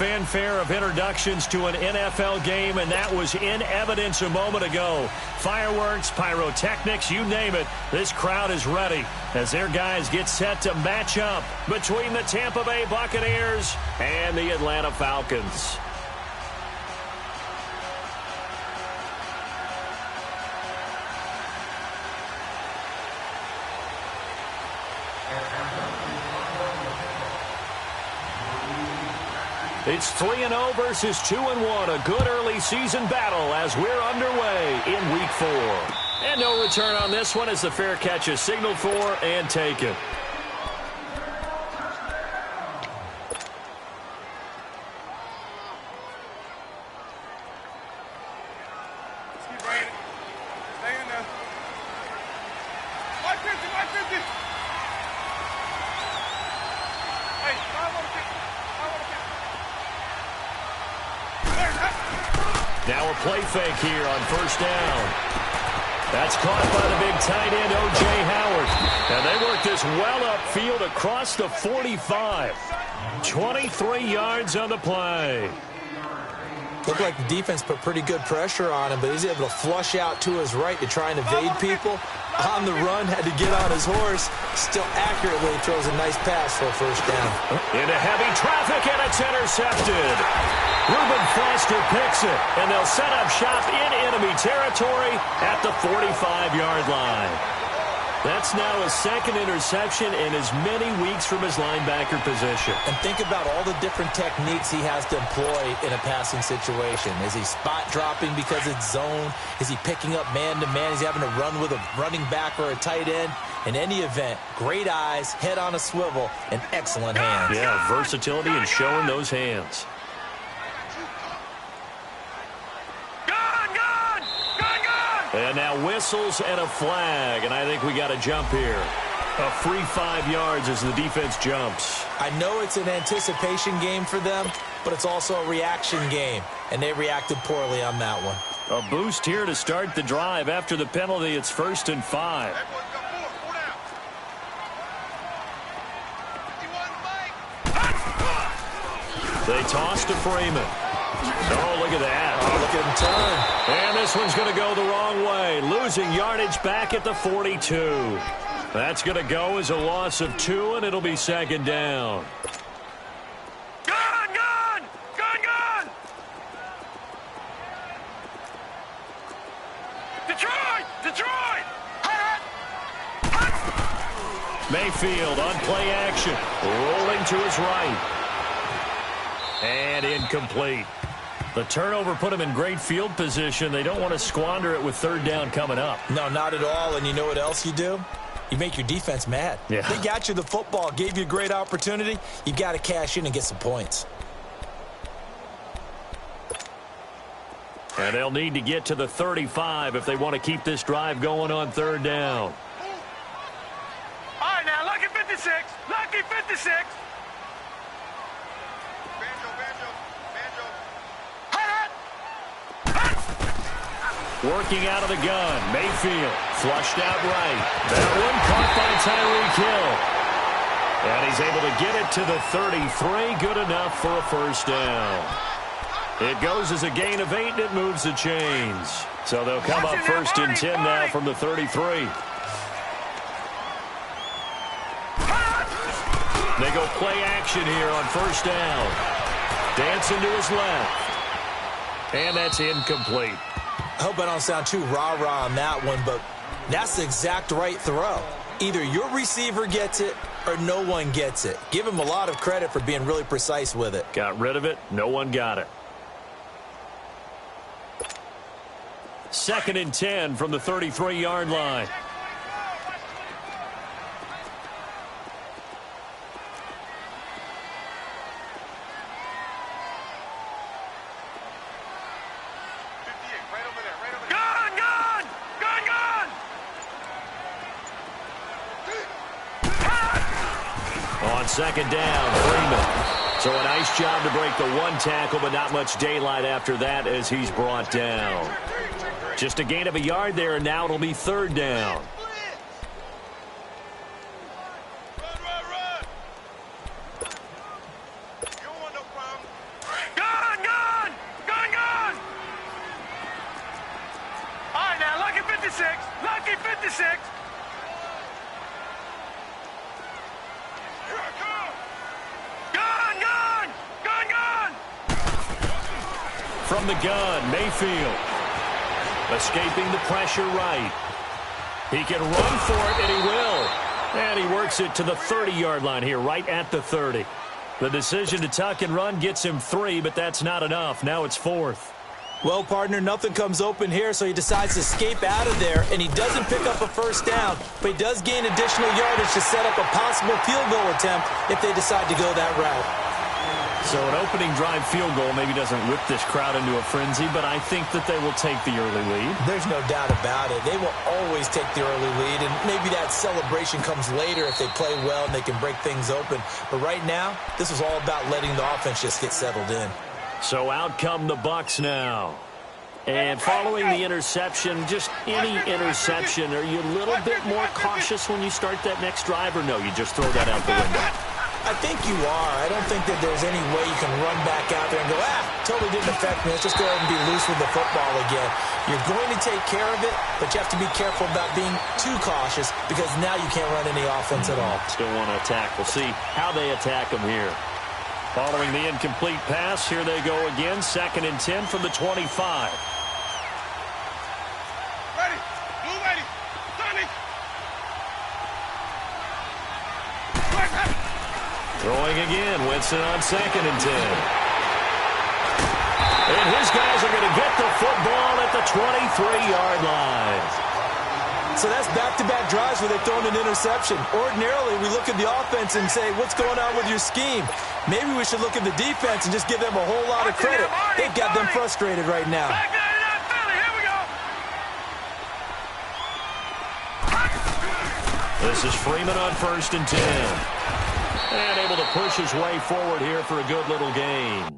fanfare of introductions to an NFL game, and that was in evidence a moment ago. Fireworks, pyrotechnics, you name it. This crowd is ready as their guys get set to match up between the Tampa Bay Buccaneers and the Atlanta Falcons. It's 3-0 versus 2-1. A good early season battle as we're underway in Week 4. And no return on this one as the fair catch is signaled for and taken. Now a play fake here on first down. That's caught by the big tight end, O.J. Howard. And they work this well upfield across the 45. 23 yards on the play. Looked like the defense put pretty good pressure on him, but he's able to flush out to his right to try and evade people. On the run, had to get on his horse. Still accurately throws a nice pass for a first down. Into heavy traffic, and it's intercepted. Reuben Foster picks it, and they'll set up shop in enemy territory at the 45-yard line. That's now his second interception in as many weeks from his linebacker position. And think about all the different techniques he has to employ in a passing situation. Is he spot dropping because it's zone? Is he picking up man-to-man? Is he having to run with a running back or a tight end? In any event, great eyes, head on a swivel, and excellent hands. Yeah, versatility and showing those hands. And now whistles and a flag, and I think we got a jump here. A free 5 yards as the defense jumps. I know it's an anticipation game for them, but it's also a reaction game, and they reacted poorly on that one. A boost here to start the drive. After the penalty, it's 1st and 5. They toss to Freeman. Oh, look at that. Oh, look at him turn. And this one's going to go the wrong way. Losing yardage back at the 42. That's going to go as a loss of 2, and it'll be 2nd down. Gun! Detroit! Mayfield on play action. Rolling to his right. And incomplete. The turnover put him in great field position. They don't want to squander it with 3rd down coming up. No, not at all. And you know what else you do? You make your defense mad. Yeah. They got you the football, gave you a great opportunity. You've got to cash in and get some points. And they'll need to get to the 35 if they want to keep this drive going on 3rd down. All right, now, lucky 56. Lucky 56. Working out of the gun. Mayfield flushed out right. That one caught by Tyreek Hill. And he's able to get it to the 33. Good enough for a first down. It goes as a gain of 8, and it moves the chains. So they'll come up 1st and 10 now from the 33. They go play action here on 1st down. Dancing to his left. And that's incomplete. I hope I don't sound too rah-rah on that one, but that's the exact right throw. Either your receiver gets it or no one gets it. Give him a lot of credit for being really precise with it. Got rid of it. No one got it. 2nd and 10 from the 33-yard line. On 2nd down, Freeman. So a nice job to break the 1 tackle, but not much daylight after that as he's brought down. Just a gain of a yard there, and now it'll be 3rd down. from the gun, Mayfield. Escaping the pressure right. He can run for it, and he will. And he works it to the 30-yard line here, right at the 30. The decision to tuck and run gets him 3, but that's not enough. Now it's 4th. Well, partner, nothing comes open here, so he decides to escape out of there, and he doesn't pick up a first down, but he does gain additional yardage to set up a possible field goal attempt if they decide to go that route. So an opening drive field goal maybe doesn't whip this crowd into a frenzy, but I think that they will take the early lead. There's no doubt about it. They will always take the early lead, and maybe that celebration comes later if they play well and they can break things open. But right now, this is all about letting the offense just get settled in. So out come the Bucs now. And following the interception, just any interception, are you a little bit more cautious when you start that next drive, or no, you just throw that out the window? I think you are. I don't think that there's any way you can run back out there and go, totally didn't affect me. Let's just go ahead and be loose with the football again. You're going to take care of it, but you have to be careful about being too cautious because now you can't run any offense at all. Still want to attack. We'll see how they attack them here. Following the incomplete pass, here they go again. 2nd and 10 from the 25. Ready. Blue ready. Sonny. Throwing again. Winston on 2nd and 10. And his guys are going to get the football at the 23-yard line. So that's back-to-back drives where they've thrown an interception. Ordinarily, we look at the offense and say, what's going on with your scheme? Maybe we should look at the defense and just give them a whole lot of credit. They've got them frustrated right now. This is Freeman on 1st and 10. And able to push his way forward here for a good little gain.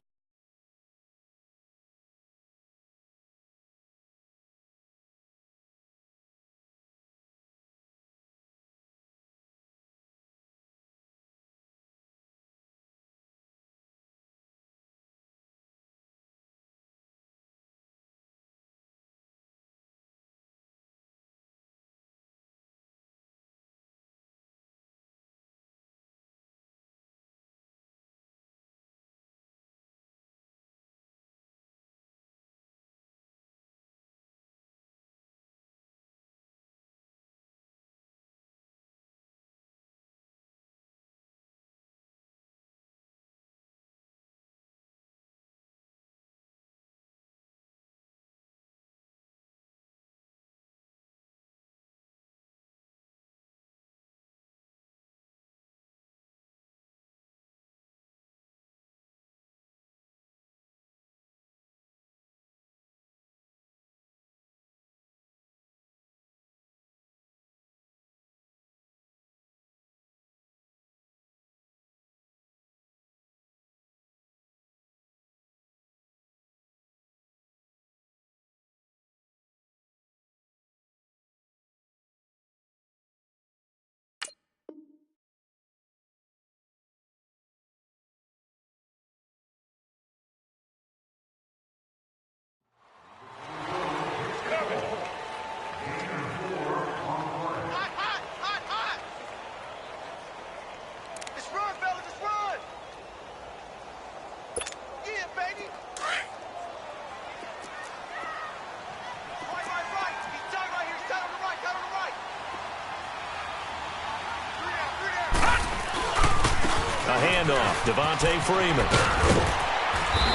A handoff, Dante Freeman.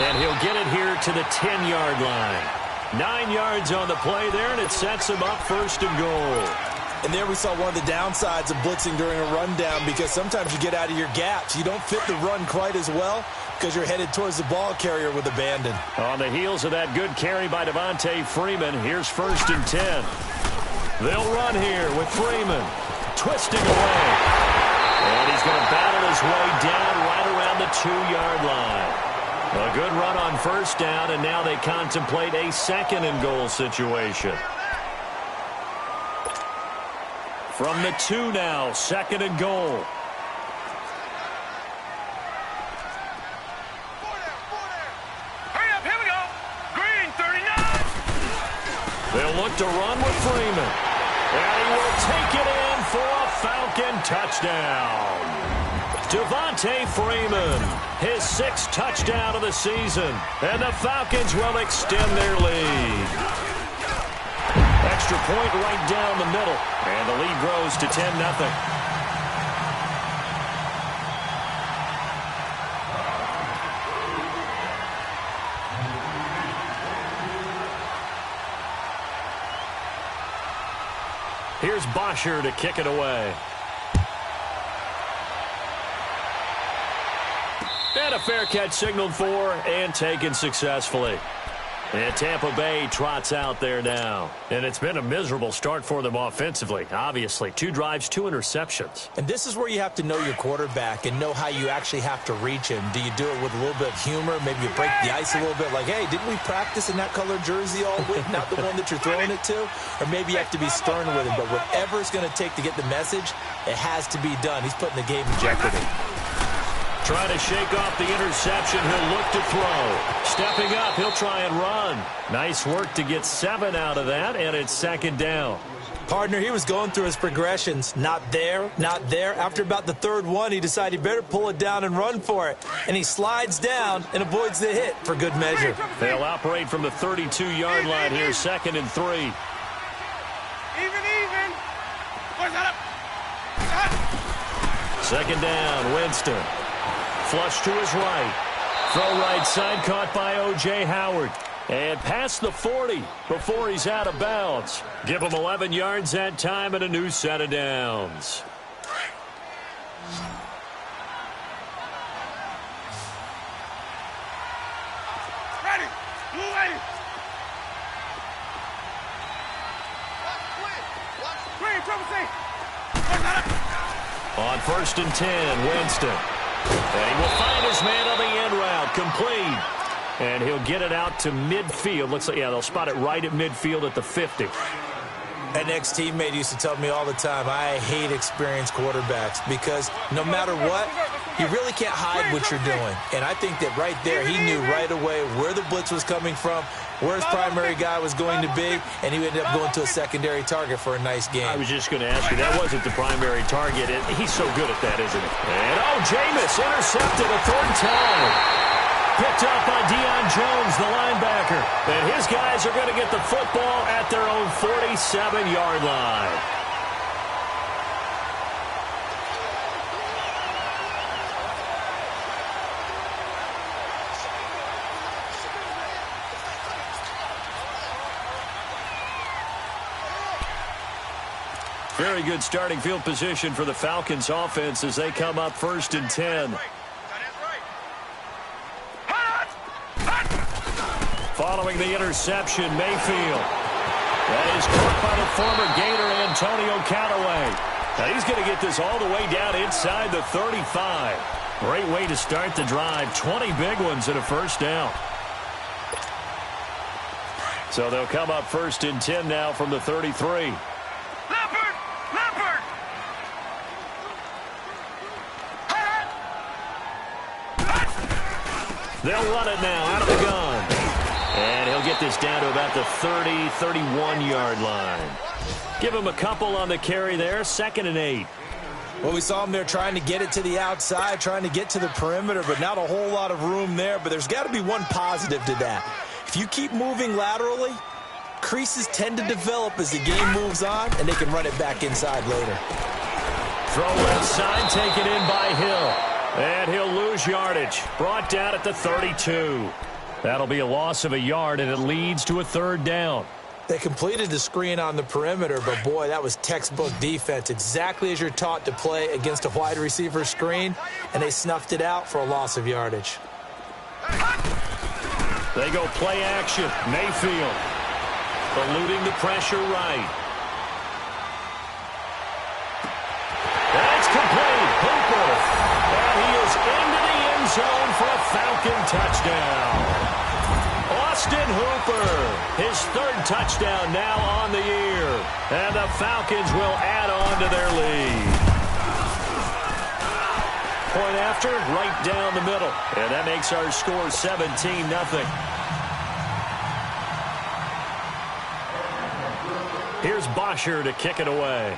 And he'll get it here to the 10-yard line. 9 yards on the play there, and it sets him up 1st and goal. And there we saw one of the downsides of blitzing during a rundown because sometimes you get out of your gaps. You don't fit the run quite as well because you're headed towards the ball carrier with abandon. On the heels of that good carry by Dante Freeman, here's 1st and 10. They'll run here with Freeman twisting away. And he's going to battle his way down right around the 2-yard line. A good run on 1st down, and now they contemplate a 2nd and goal situation. From the 2 now, 2nd and goal. Hurry up, here we go. Green, 39. They'll look to run with Freeman. And he will take it in for a Falcon touchdown. Devontae Freeman, his 6th touchdown of the season. And the Falcons will extend their lead. Extra point right down the middle. And the lead grows to 10-0. Here's Bosher to kick it away. And a fair catch signaled for and taken successfully. And Tampa Bay trots out there now. And it's been a miserable start for them offensively, obviously. 2 drives, 2 interceptions. And this is where you have to know your quarterback and know how you actually have to reach him. Do you do it with a little bit of humor? Maybe you break the ice a little bit like, hey, didn't we practice in that color jersey all week? Not the one that you're throwing it to? Or maybe you have to be stern with him. But whatever it's going to take to get the message, it has to be done. He's putting the game in jeopardy. Trying to shake off the interception. He'll look to throw. Stepping up, he'll try and run. Nice work to get 7 out of that, and it's 2nd down. Partner, he was going through his progressions. Not there, not there. After about the 3rd one, he decided he better pull it down and run for it. And he slides down and avoids the hit for good measure. They'll operate from the 32-yard line here, 2nd and 3. Even. Where's that up? 2nd down, Winston. Flush to his right. Throw right side, caught by O.J. Howard. And past the 40 before he's out of bounds. Give him 11 yards that time and a new set of downs. Ready. Move ready. Green, trouble safe. Where's that up? On 1st and 10, Winston. And he will find his man on the end route, complete. And he'll get it out to midfield. Looks like, yeah, they'll spot it right at midfield at the 50. An ex-teammate used to tell me all the time, I hate experienced quarterbacks because no matter what, you really can't hide what you're doing. And I think that right there, he knew right away where the blitz was coming from, where his primary guy was going to be, and he ended up going to a secondary target for a nice game. I was just going to ask you, that wasn't the primary target. He's so good at that, isn't he? And, Jameis intercepted a 3rd time. Picked up by Deion Jones, the linebacker. And his guys are going to get the football at their own 47-yard line. Very good starting field position for the Falcons offense as they come up 1st and 10. Following the interception, Mayfield. That is caught by the former Gator, Antonio Callaway. Now he's going to get this all the way down inside the 35. Great way to start the drive. 20 big ones and a 1st down. So they'll come up 1st and 10 now from the 33. Leopard! They'll run it now out of the gun. And he'll get this down to about the 30, 31-yard line. Give him a couple on the carry there, 2nd and 8. Well, we saw him there trying to get it to the outside, trying to get to the perimeter, but not a whole lot of room there. But there's got to be one positive to that. If you keep moving laterally, creases tend to develop as the game moves on, and they can run it back inside later. Throw left side, taken in by Hill. And he'll lose yardage. Brought down at the 32. That'll be a loss of a yard, and it leads to a 3rd down. They completed the screen on the perimeter, but, boy, that was textbook defense. Exactly as you're taught to play against a wide receiver screen, and they snuffed it out for a loss of yardage. They go play action. Mayfield eluding the pressure right. That's complete. Hooper. And he is into the end zone for a Falcon touchdown. Austin Hooper, his 3rd touchdown now on the year. And the Falcons will add on to their lead. Point after, right down the middle. And that makes our score 17-0. Here's Bosher to kick it away.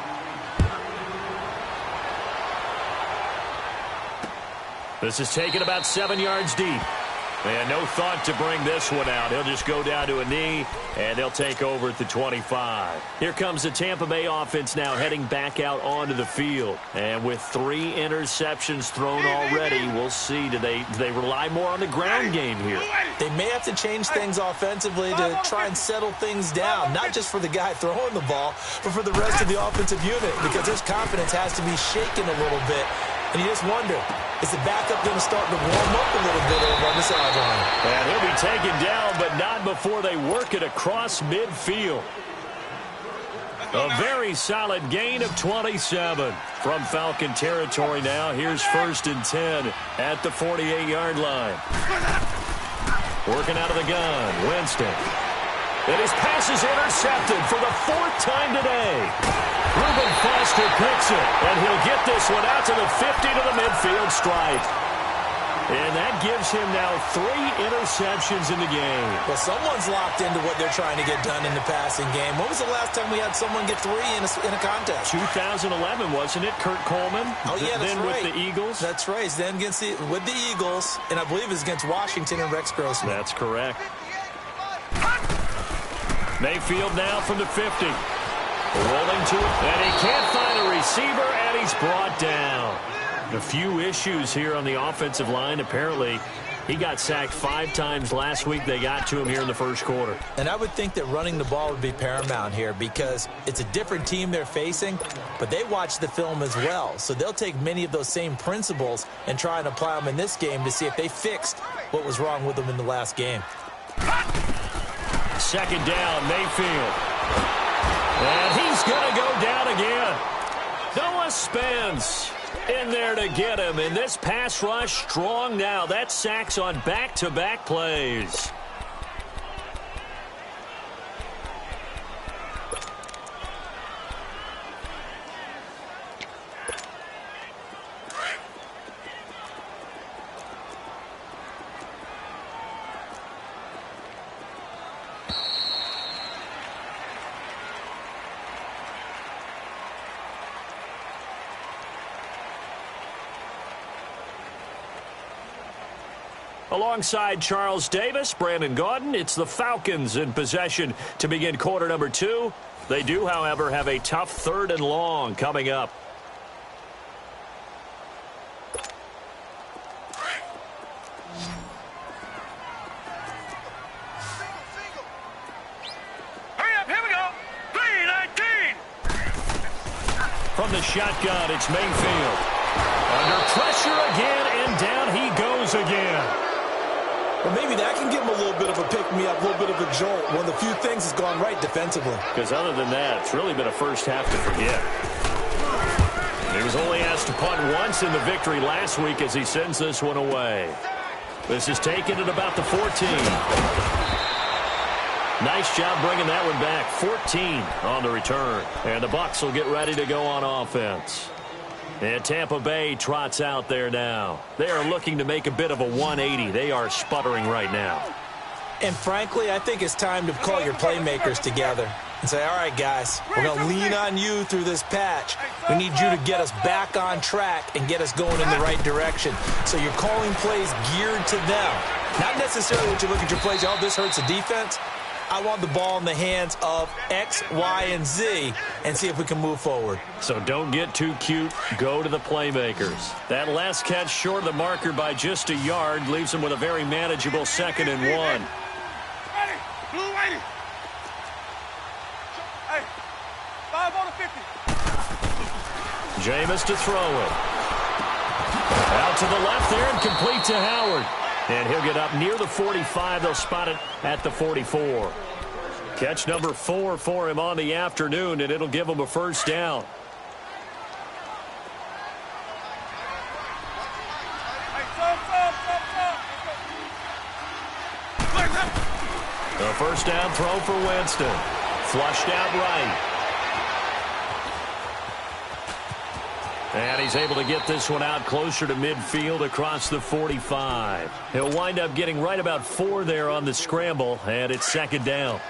This is taken about 7 yards deep. And no thought to bring this one out. He'll just go down to a knee, and they'll take over at the 25. Here comes the Tampa Bay offense now heading back out onto the field. And with 3 interceptions thrown already, we'll see. Do they rely more on the ground game here? They may have to change things offensively to try and settle things down, not just for the guy throwing the ball, but for the rest of the offensive unit, because his confidence has to be shaken a little bit. And you just wonder, is the backup going to start to warm up a little bit over on the sideline? And he'll be taken down, but not before they work it across midfield. A very solid gain of 27 from Falcon territory now. Here's 1st and 10 at the 48-yard line. Working out of the gun, Winston. And his pass is intercepted for the 4th time today. Reuben Foster picks it, and he'll get this one out to the 50 to the midfield stripe. And that gives him now 3 interceptions in the game. Well, someone's locked into what they're trying to get done in the passing game. When was the last time we had someone get 3 in a contest? 2011, wasn't it? Kurt Coleman? Oh, yeah, that's then right. With the Eagles? That's right. Then with the Eagles, and I believe it's against Washington and Rex Grossman. That's correct. Mayfield now from the 50. Rolling to it, and he can't find a receiver, and he's brought down. A few issues here on the offensive line. Apparently, he got sacked 5 times last week. They got to him here in the first quarter. And I would think that running the ball would be paramount here because it's a different team they're facing, but they watch the film as well. So they'll take many of those same principles and try and apply them in this game to see if they fixed what was wrong with them in the last game. 2nd down, Mayfield. And he's going to go down again. Noah Spence in there to get him. And this pass rush strong now. That's sacks on back-to-back plays. Alongside Charles Davis, Brandon Gaudin, it's the Falcons in possession to begin quarter number 2. They do, however, have a tough 3rd and long coming up. Hurry up, here we go. 3-19. From the shotgun, it's Mayfield. Under pressure again, and down he goes again. Well, maybe that can give him a little bit of a pick-me-up, a little bit of a jolt. One of the few things that's gone right defensively. Because other than that, it's really been a first half to forget. He was only asked to punt once in the victory last week as he sends this one away. This is taken at about the 14. Nice job bringing that one back. 14 on the return. And the Bucs will get ready to go on offense. And Tampa Bay trots out there now. They are looking to make a bit of a 180. They are sputtering right now. And frankly, I think it's time to call your playmakers together and say, all right, guys, we're going to lean on you through this patch. We need you to get us back on track and get us going in the right direction. So you're calling plays geared to them. Not necessarily what you look at your plays, oh, this hurts the defense. I want the ball in the hands of X, Y, and Z and see if we can move forward. So don't get too cute. Go to the playmakers. That last catch short of the marker by just a yard leaves them with a very manageable 2nd and 1. Ready. Blue waiting. Hey, 5 on the 50. Jameis to throw it. Out to the left there and complete to Howard. And he'll get up near the 45. They'll spot it at the 44. Catch number 4 for him on the afternoon, and it'll give him a first down. A first down throw for Winston. Flushed out right. And he's able to get this one out closer to midfield across the 45. He'll wind up getting right about 4 there on the scramble, and it's 2nd down.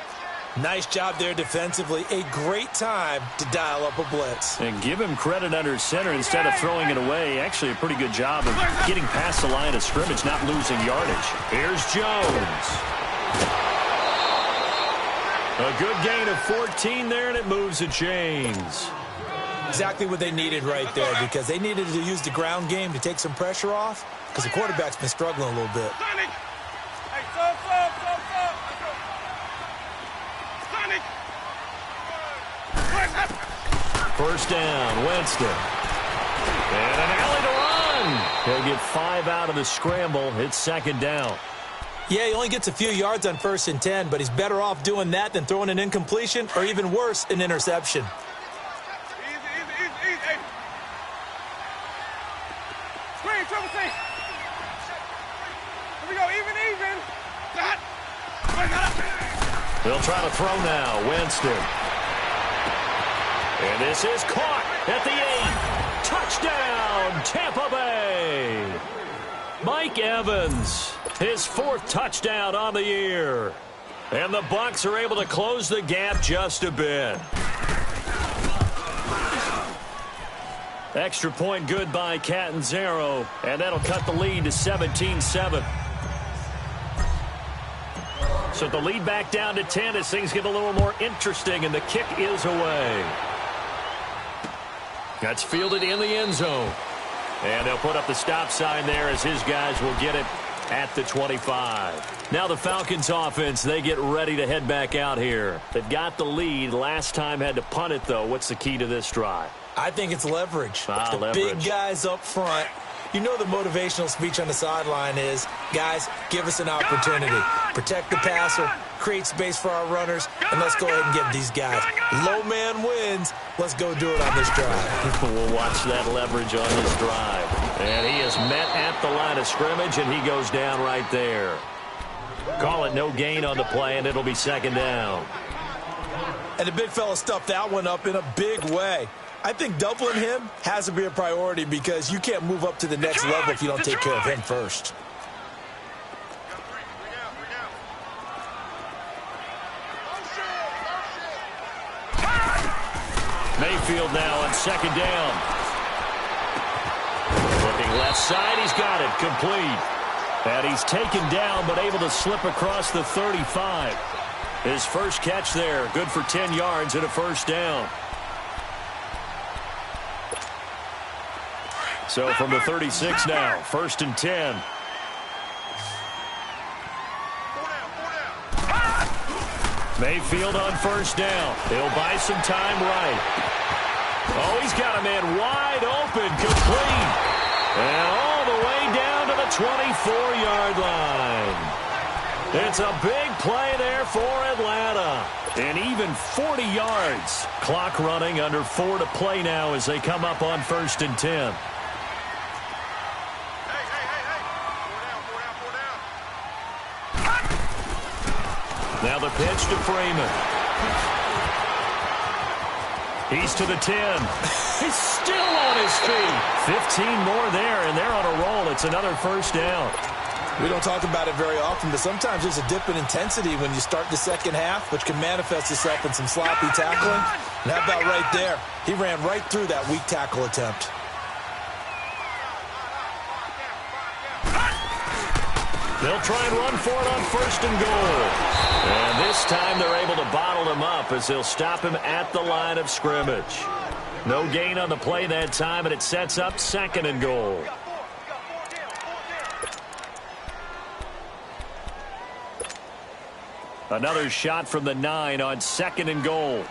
Nice job there defensively. A great time to dial up a blitz. And give him credit under center instead of throwing it away. Actually, a pretty good job of getting past the line of scrimmage, not losing yardage. Here's Jones. A good gain of 14 there, and it moves the chains. Exactly what they needed right there, because they needed to use the ground game to take some pressure off, because the quarterback's been struggling a little bit. First down, Winston. And an alley to run. He'll get 5 out of the scramble. It's second down. Yeah, he only gets a few yards on 1st and 10, but he's better off doing that than throwing an incompletion or even worse, an interception. Easy. Screen, triple C. Here we go, even. They'll try to throw now, Winston. And this is caught at the 8. Touchdown, Tampa Bay. Mike Evans, his 4th touchdown on the year. And the Bucs are able to close the gap just a bit. Extra point good by Catanzaro, and that'll cut the lead to 17-7. So the lead back down to 10 as things get a little more interesting, and the kick is away. That's fielded in the end zone. And they'll put up the stop sign there as his guys will get it at the 25. Now the Falcons offense, they get ready to head back out here. They've got the lead. Last time had to punt it, though. What's the key to this drive? I think it's leverage. The leverage. Big guys up front. You know the motivational speech on the sideline is, guys, give us an opportunity. Protect the passer, create space for our runners, and let's go ahead and get these guys. Low man wins. Let's go do it on this drive. We'll watch that leverage on this drive. And he is met at the line of scrimmage, and he goes down right there. Call it no gain on the play, and it'll be second down. And the big fella stuffed that one up in a big way. I think doubling him has to be a priority because you can't move up to the next level if you don't take care of him first. Mayfield now on second down. Looking left side, he's got it, complete. And he's taken down but able to slip across the 35. His first catch there, good for 10 yards and a first down. So from the 36 now, 1st and 10. Mayfield on first down. He'll buy some time right. Oh, he's got a man wide open, complete. And all the way down to the 24-yard line. It's a big play there for Atlanta. And even 40 yards. Clock running, under 4 to play now as they come up on 1st and 10. Now the pitch to Freeman. He's to the 10. He's still on his feet. 15 more there, and they're on a roll. It's another first down. We don't talk about it very often, but sometimes there's a dip in intensity when you start the second half, which can manifest itself in some sloppy tackling. And how about right there? He ran right through that weak tackle attempt. They'll try and run for it on 1st and goal. And this time they're able to bottle him up as they'll stop him at the line of scrimmage. No gain on the play that time, and it sets up 2nd and goal. Another shot from the 9 on 2nd and goal.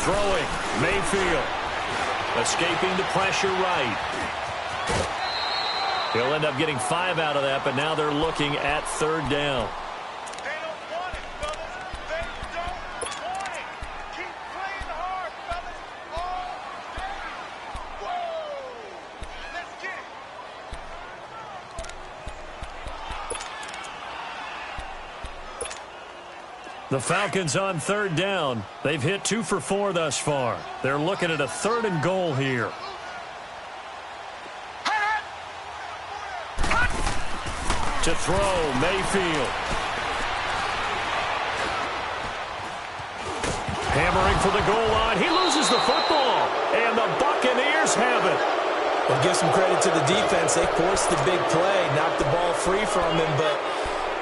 Throwing, Mayfield. Escaping the pressure right. He'll end up getting 5 out of that, but now they're looking at 3rd down. They don't want it, fellas. They don't want it. Keep playing hard, fellas. All day. Whoa. Let's get it. The Falcons on 3rd down. They've hit 2 for 4 thus far. They're looking at a 3rd and goal here. To throw, Mayfield. Hammering for the goal line. He loses the football. And the Buccaneers have it. Well, give some credit to the defense. They forced the big play, knocked the ball free from him, but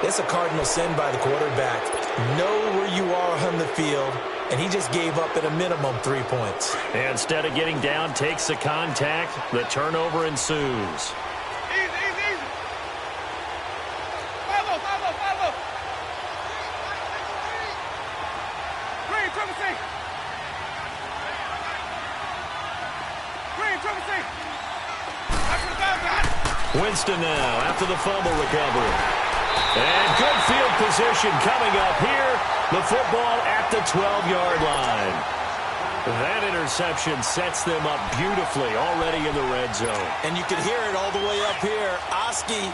it's a cardinal sin by the quarterback. Know where you are on the field, and he just gave up at a minimum 3 points. And instead of getting down, takes the contact. The turnover ensues. Winston now after the fumble recovery. And good field position coming up here. The football at the 12-yard line. That interception sets them up beautifully already in the red zone. And you can hear it all the way up here. Oski,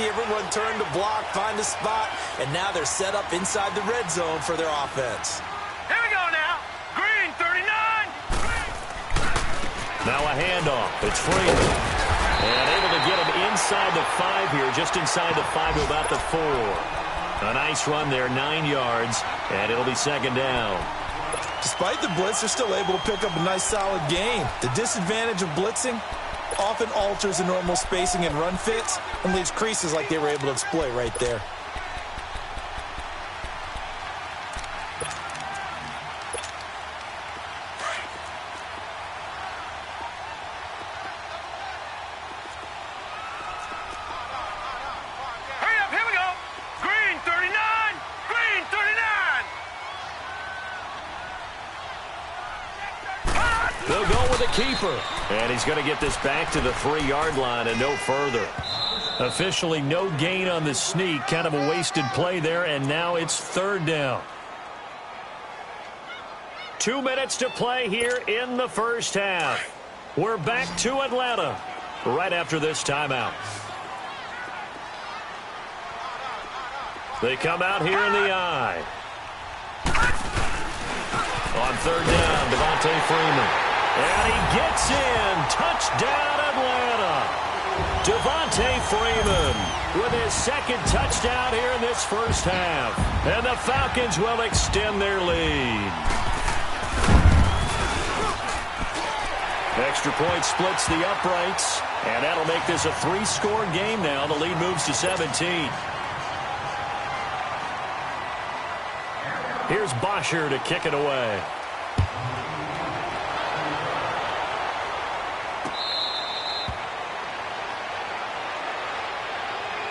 everyone turned to block, find a spot, and now they're set up inside the red zone for their offense. Here we go now. Green, 39. Now a handoff. It's Freeman. And able to get him inside the 5 here, just inside the 5 to about the 4. A nice run there, 9 yards, and it'll be second down. Despite the blitz, they're still able to pick up a nice solid gain. The disadvantage of blitzing often alters the normal spacing and run fits and leaves creases like they were able to exploit right there. They'll go with a keeper. And he's going to get this back to the 3-yard line and no further. Officially no gain on the sneak. Kind of a wasted play there, and now it's third down. 2 minutes to play here in the first half. We're back to Atlanta right after this timeout. They come out here in the eye. On third down, Devontae Freeman. And he gets in. Touchdown, Atlanta. Devontae Freeman with his second touchdown here in this first half. And the Falcons will extend their lead. Extra point splits the uprights. And that'll make this a 3-score game now. The lead moves to 17. Here's Bosher to kick it away.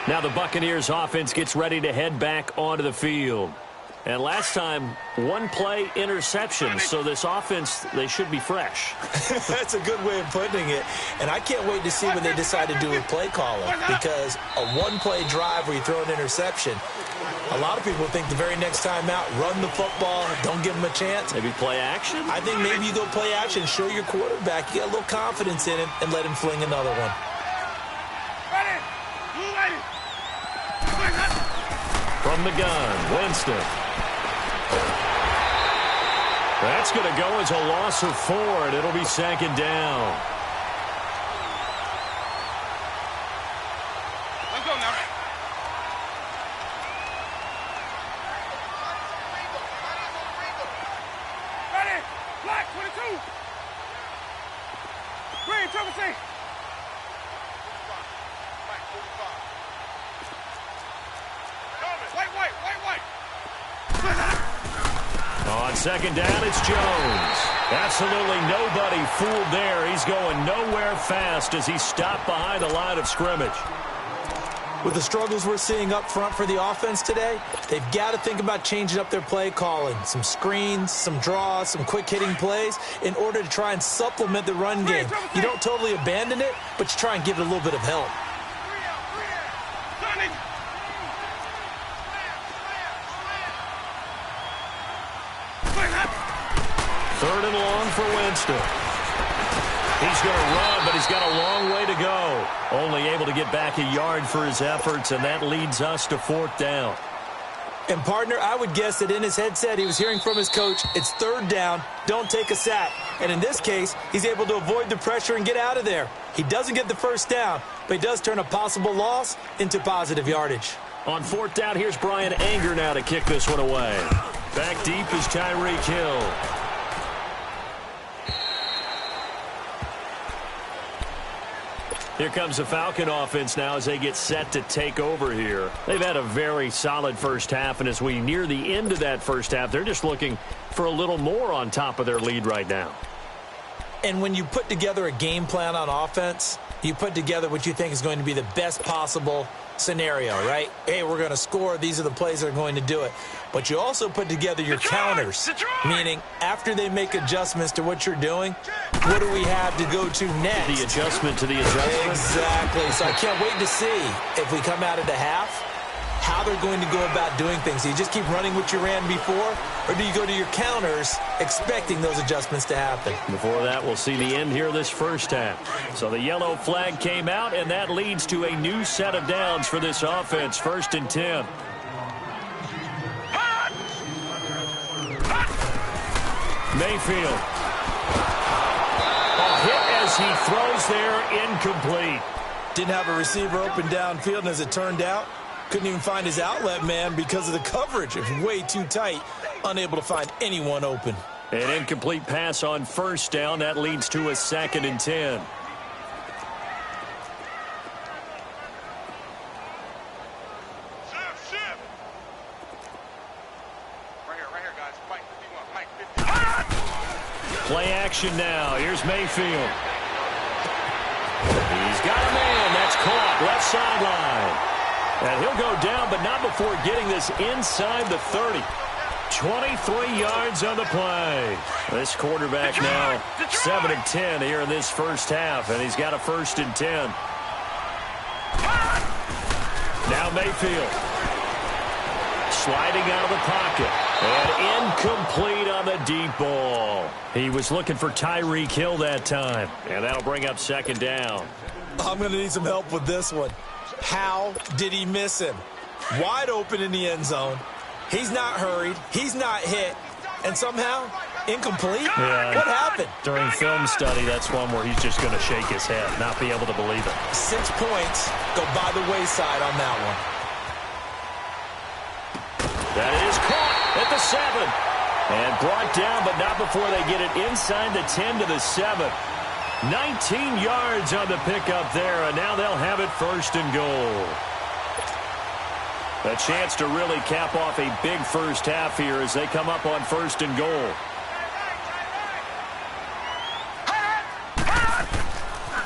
Now the Buccaneers offense gets ready to head back onto the field. And last time, 1-play interception, so this offense, they should be fresh. That's a good way of putting it. And I can't wait to see what they decide to do with play calling, because a 1-play drive where you throw an interception, a lot of people think the very next time out, run the football, don't give them a chance. Maybe play action? I think maybe you go play action, show your quarterback, you get a little confidence in him, and let him fling another one. From the gun, Winston. That's going to go as a loss of 4, and it'll be second down. Let's go now. Ready? Black 22. Green, triple C. On second down, it's Jones. Absolutely nobody fooled there. He's going nowhere fast as he's stopped behind the line of scrimmage. With the struggles we're seeing up front for the offense today, they've got to think about changing up their play calling. Some screens, some draws, some quick-hitting plays in order to try and supplement the run game. You don't totally abandon it, but you try and give it a little bit of help. Third and long for Winston. He's going to run, but he's got a long way to go. Only able to get back a yard for his efforts, and that leads us to fourth down. And, partner, I would guess that in his headset he was hearing from his coach, it's third down, don't take a sack. And in this case, he's able to avoid the pressure and get out of there. He doesn't get the first down, but he does turn a possible loss into positive yardage. On fourth down, here's Brian Anger now to kick this one away. Back deep is Tyreek Hill. Here comes the Falcon offense now as they get set to take over here. They've had a very solid first half, and as we near the end of that first half, they're just looking for a little more on top of their lead right now. And when you put together a game plan on offense, you put together what you think is going to be the best possible scenario, right? Hey, we're going to score. These are the plays that are going to do it. But you also put together your counters, meaning after they make adjustments to what you're doing, what do we have to go to next? The adjustment to the adjustment. Exactly. So I can't wait to see if we come out of the half, how they're going to go about doing things. Do you just keep running what you ran before, or do you go to your counters expecting those adjustments to happen? Before that, we'll see the end here of this first half. So the yellow flag came out, and that leads to a new set of downs for this offense. 1st and 10. Mayfield. A hit as he throws there, incomplete. Didn't have a receiver open downfield, and as it turned out, couldn't even find his outlet man because of the coverage. It was way too tight, unable to find anyone open. An incomplete pass on 1st down. That leads to a 2nd and 10. Play action now. Here's Mayfield. He's got a man. That's caught. Left sideline. And he'll go down, but not before getting this inside the 30. 23 yards on the play. This quarterback now 7 of 10 here in this first half, and he's got a 1st and 10. Now Mayfield. Sliding out of the pocket. And incomplete on the deep ball. He was looking for Tyreek Hill that time. And that'll bring up 2nd down. I'm going to need some help with this one. How did he miss him? Wide open in the end zone. He's not hurried. He's not hit. And somehow, incomplete? Yeah, what happened? During film study, that's one where he's just going to shake his head, not be able to believe it. 6 points go by the wayside on that one. That is caught at the 7. And brought down, but not before they get it inside the 10 to the 7. 19 yards on the pickup there, and now they'll have it 1st and goal. A chance to really cap off a big first half here as they come up on 1st and goal.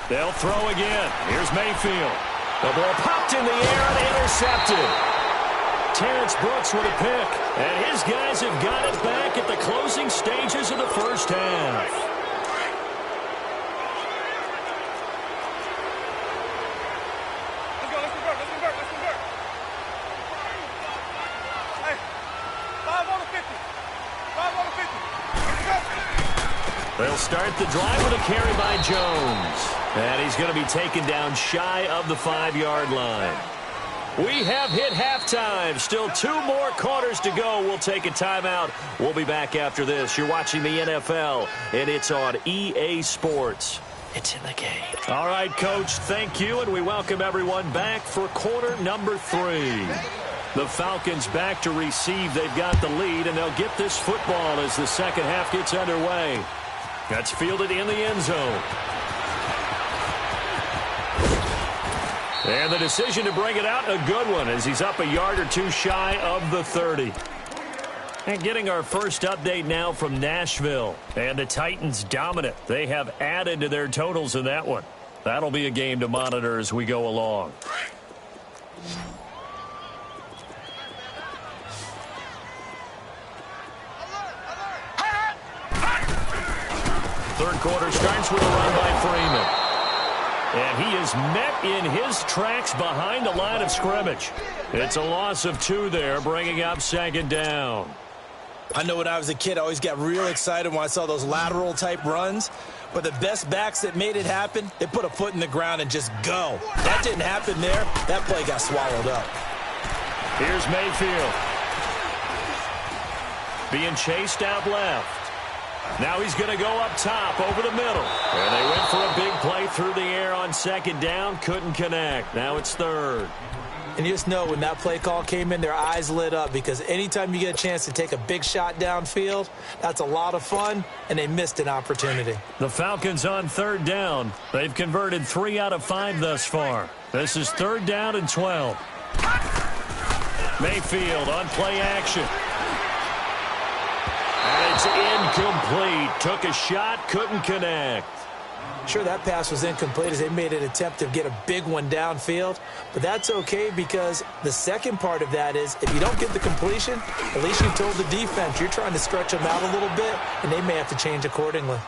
They'll throw again. Here's Mayfield. The ball popped in the air and intercepted. Terrence Brooks with a pick, and his guys have got it back at the closing stages of the first half. They'll start the drive with a carry by Jones. And he's going to be taken down shy of the 5-yard line. We have hit halftime. Still 2 more quarters to go. We'll take a timeout. We'll be back after this. You're watching the NFL, and it's on EA Sports. It's in the game. All right, Coach, thank you, and we welcome everyone back for quarter number 3. The Falcons back to receive. They've got the lead, and they'll get this football as the second half gets underway. That's fielded in the end zone. And the decision to bring it out, a good one, as he's up a yard or 2 shy of the 30. And getting our first update now from Nashville. And the Titans dominant. They have added to their totals in that one. That'll be a game to monitor as we go along. Third quarter starts with a run by Freeman. And he is met in his tracks behind the line of scrimmage. It's a loss of 2 there, bringing up 2nd down. I know when I was a kid, I always got real excited when I saw those lateral-type runs. But the best backs that made it happen, they put a foot in the ground and just go. That didn't happen there. That play got swallowed up. Here's Mayfield. Being chased out left. Now he's going to go up top over the middle. And they went for a big play through the air on second down. Couldn't connect. Now it's third. And you just know when that play call came in, their eyes lit up, because anytime you get a chance to take a big shot downfield, that's a lot of fun, and they missed an opportunity. The Falcons on third down. They've converted 3 out of 5 thus far. This is third down and 12. Mayfield on play action. And it's incomplete. Took a shot, couldn't connect. Sure, that pass was incomplete as they made an attempt to get a big one downfield, but that's okay, because the second part of that is if you don't get the completion, at least you've told the defense you're trying to stretch them out a little bit, and they may have to change accordingly.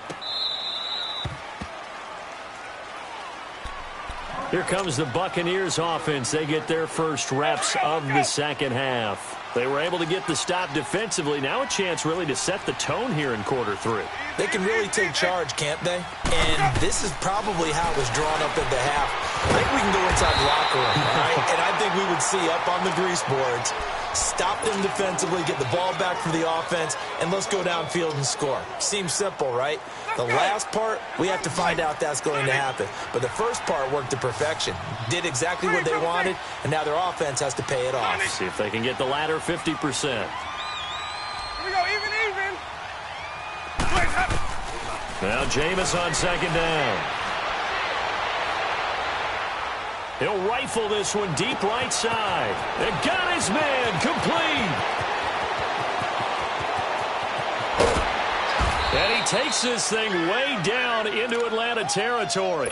Here comes the Buccaneers offense. They get their first reps of the second half. They were able to get the stop defensively. Now a chance really to set the tone here in quarter 3. They can really take charge, can't they? And this is probably how it was drawn up at the half. I think we can go inside the locker room, all right? And I think we would see up on the grease boards, stop them defensively, get the ball back for the offense, and let's go downfield and score. Seems simple, right? The last part, we have to find out that's going to happen. But the first part worked to perfection. Did exactly what they wanted, and now their offense has to pay it off. See if they can get the latter 50%. Here we go, even. Now Jameis on second down. He'll rifle this one deep right side. And got his man complete. And he takes this thing way down into Atlanta territory.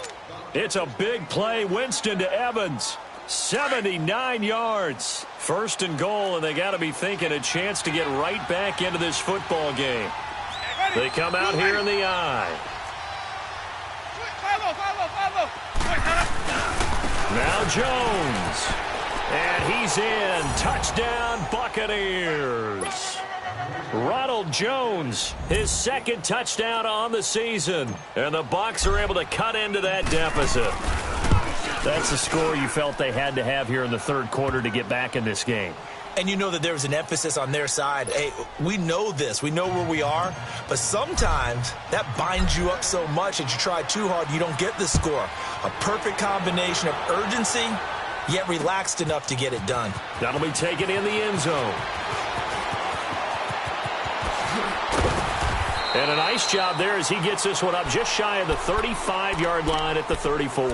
It's a big play. Winston to Evans. 79 yards. First and goal, and they got to be thinking a chance to get right back into this football game. They come out here in the eye. Now Jones. And he's in. Touchdown, Buccaneers. Ronald Jones, his second touchdown on the season. And the Bucs are able to cut into that deficit. That's the score you felt they had to have here in the third quarter to get back in this game. And you know that there was an emphasis on their side. Hey, we know this. We know where we are. But sometimes that binds you up so much that you try too hard, you don't get the score. A perfect combination of urgency, yet relaxed enough to get it done. That'll be taken in the end zone. And a nice job there as he gets this one up just shy of the 35-yard line at the 34.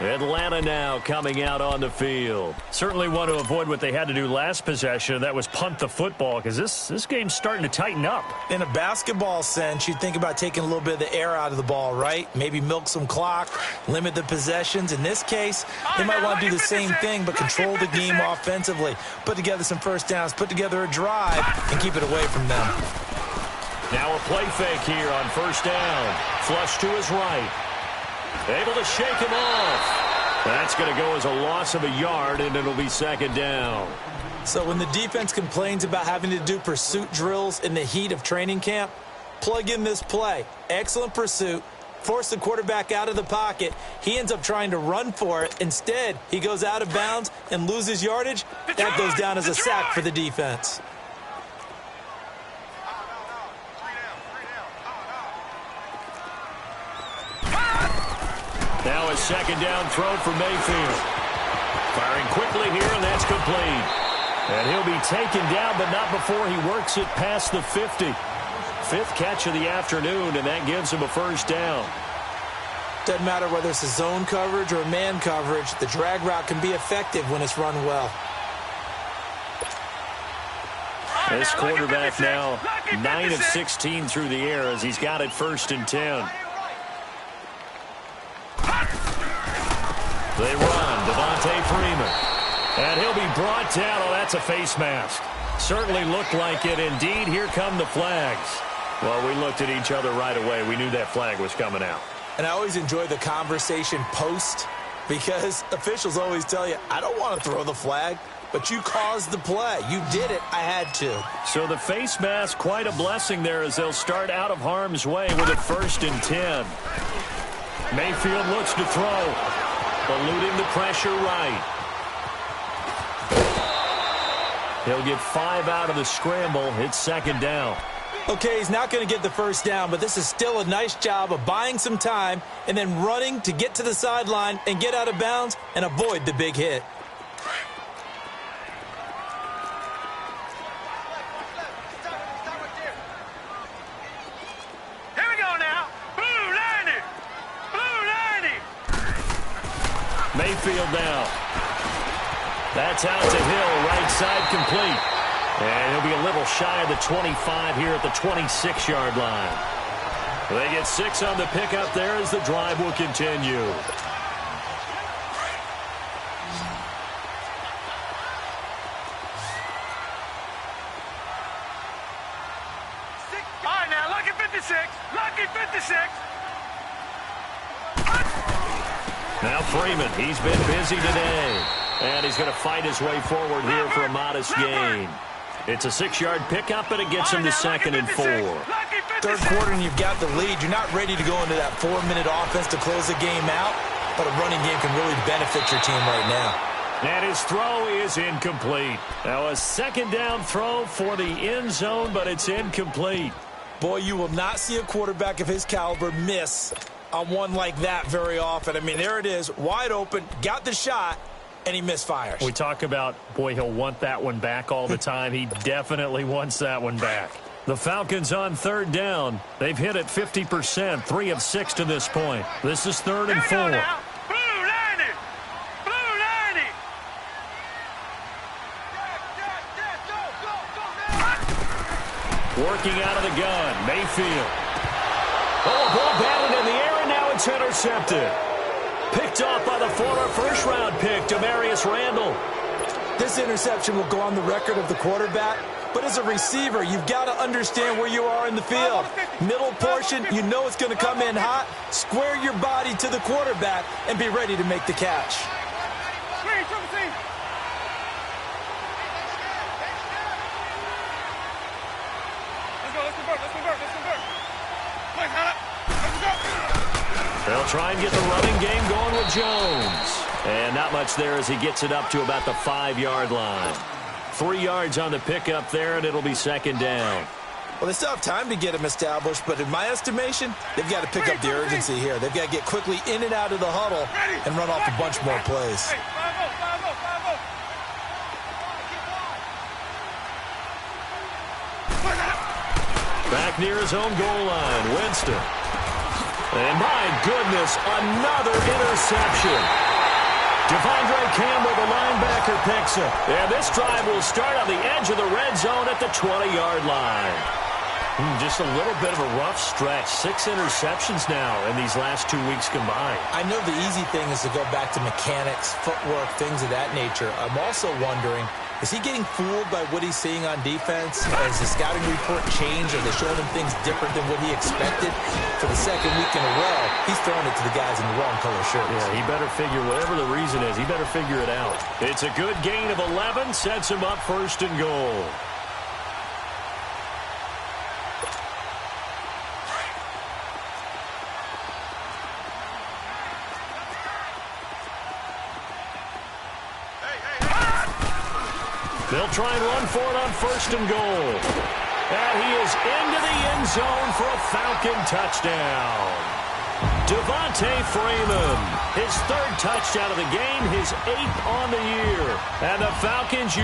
Atlanta now coming out on the field. Certainly want to avoid what they had to do last possession. That was punt the football, because this game's starting to tighten up. In a basketball sense, you think about taking a little bit of the air out of the ball, right? Maybe milk some clock, limit the possessions. In this case, they might want to do the same thing, but control the game offensively. Put together some first downs, put together a drive, and keep it away from them. Now a play fake here on first down. Flush to his right. Able to shake him off. That's going to go as a loss of a yard, and it'll be second down. So when the defense complains about having to do pursuit drills in the heat of training camp, plug in this play. Excellent pursuit. Force the quarterback out of the pocket. He ends up trying to run for it. Instead, he goes out of bounds and loses yardage. That goes down as a sack for the defense. Now a second down throw for Mayfield. Firing quickly here, and that's complete. And he'll be taken down, but not before he works it past the 50. Fifth catch of the afternoon, and that gives him a first down. Doesn't matter whether it's a zone coverage or man coverage, the drag route can be effective when it's run well. This quarterback now 9 of 16 through the air as he's got it first and 10. They run, Devontae Freeman. And he'll be brought down. Oh, that's a face mask. Certainly looked like it. Indeed, here come the flags. Well, we looked at each other right away. We knew that flag was coming out. And I always enjoy the conversation post, because officials always tell you, I don't want to throw the flag, but you caused the play. You did it. I had to. So the face mask, quite a blessing there as they'll start out of harm's way with a first and 10. Mayfield looks to throw. Eluding the pressure right. He'll get 5 out of the scramble. It's second down. Okay, he's not going to get the first down, but this is still a nice job of buying some time and then running to get to the sideline and get out of bounds and avoid the big hit. Here we go now. Blue 90. Blue 90. Mayfield now. That's out to Hill, right side complete. And he'll be a little shy of the 25 here at the 26-yard line. They get 6 on the pickup there as the drive will continue. All right, now, lucky 56. Lucky 56. Now Freeman, he's been busy today. And he's going to fight his way forward here for a modest gain. It's a 6-yard pickup, but it gets him to 2nd and 4. Third quarter and you've got the lead. You're not ready to go into that 4-minute offense to close the game out, but a running game can really benefit your team right now. And his throw is incomplete. Now a 2nd down throw for the end zone, but it's incomplete. Boy, you will not see a quarterback of his caliber miss on one like that very often. I mean, there it is, wide open, got the shot, and he misfires. We talk about, boy, he'll want that one back all the time. He definitely wants that one back. The Falcons on 3rd down. They've hit it 50%, 3 of 6 to this point. This is 3rd and 4. Blue 90. Blue 90. Working out of the gun, Mayfield. Oh, ball batted in the air, and now it's intercepted. Picked off by the former first-round pick, Demarius Randall. This interception will go on the record of the quarterback, but as a receiver, you've got to understand where you are in the field. Middle portion, you know it's going to come in hot. Square your body to the quarterback and be ready to make the catch. They'll try and get the running game going with Jones. And not much there as he gets it up to about the 5-yard line. 3 yards on the pickup there, and it'll be 2nd down. Well, they still have time to get him established, but in my estimation, they've got to pick up the urgency here. They've got to get quickly in and out of the huddle and run off a bunch more plays. Back near his own goal line, Winston. And my goodness, another interception. Devondre Campbell, the linebacker, picks it. And this drive will start on the edge of the red zone at the 20-yard line. Just a little bit of a rough stretch. 6 interceptions now in these last 2 weeks combined. I know the easy thing is to go back to mechanics, footwork, things of that nature. I'm also wondering, is he getting fooled by what he's seeing on defense? Has the scouting report changed? Are they showing him things different than what he expected? For the 2nd week in a row, he's throwing it to the guys in the wrong color shirts. Yeah, he better figure, whatever the reason is, he better figure it out. It's a good gain of 11, sets him up 1st and goal. They'll try and run for it on 1st and goal. And he is into the end zone for a Falcon touchdown. Devontae Freeman, his 3rd touchdown of the game, his 8th on the year. And the Falcons